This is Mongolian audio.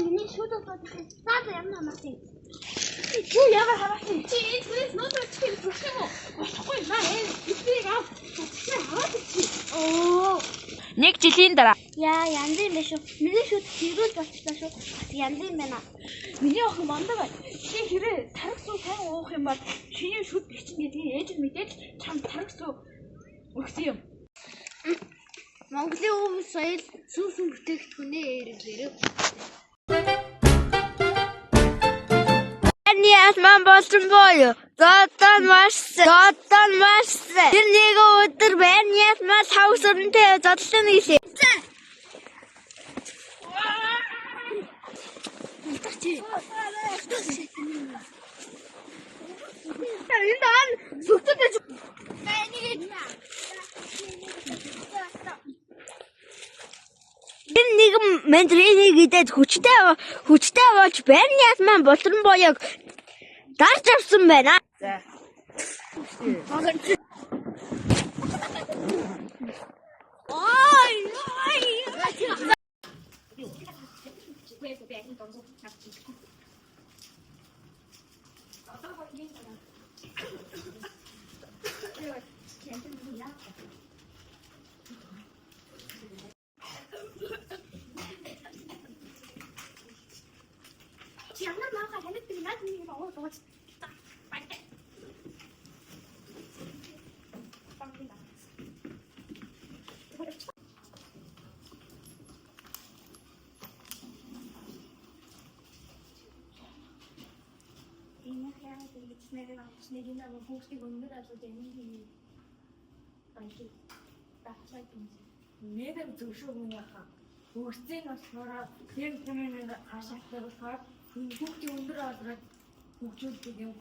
миний шүдэл бодсон. Саад ямар хамаатай. Юу яагаад хамаатай? Чи энэ түрээс нөөдөр чихээ зүрх юм уу? Болохгүй наа энэ эцгийг ав. Чихээ хаад чи. Оо. Нэг жилийн дараа. Яа янз юм биш үү? Миний шүд хэрүүл болчихлоо шүү. Бас янз юм байна. Миний охин мандаа бай. Чи хэрэг тарих суу сайн уух юм бол чиний шүд бичин гэдэг ээж нь мэдээж чам тарих суу өгсөн юм. Монголын өв соёл сүүсүн бүтээгдэхүүнээ эргэлээрээ. Ясман болсон боёо. Зодон маш. Тэр нэг өдөр байна ясман савс өрнтэй зодлон хийлээ. Энэ дан сүгтэж. Тэр нэг ментриний гэдэг хүчтэй болж байна ясман болон боёог дарж авсан байна. За. Нэгэн зөвшөөрөл яхаа. Хөгжсөн болохоор тэр хүмүүний хашаалттай болохоор хүүхдийн өндөр алраад хөгжүүлдэг юм.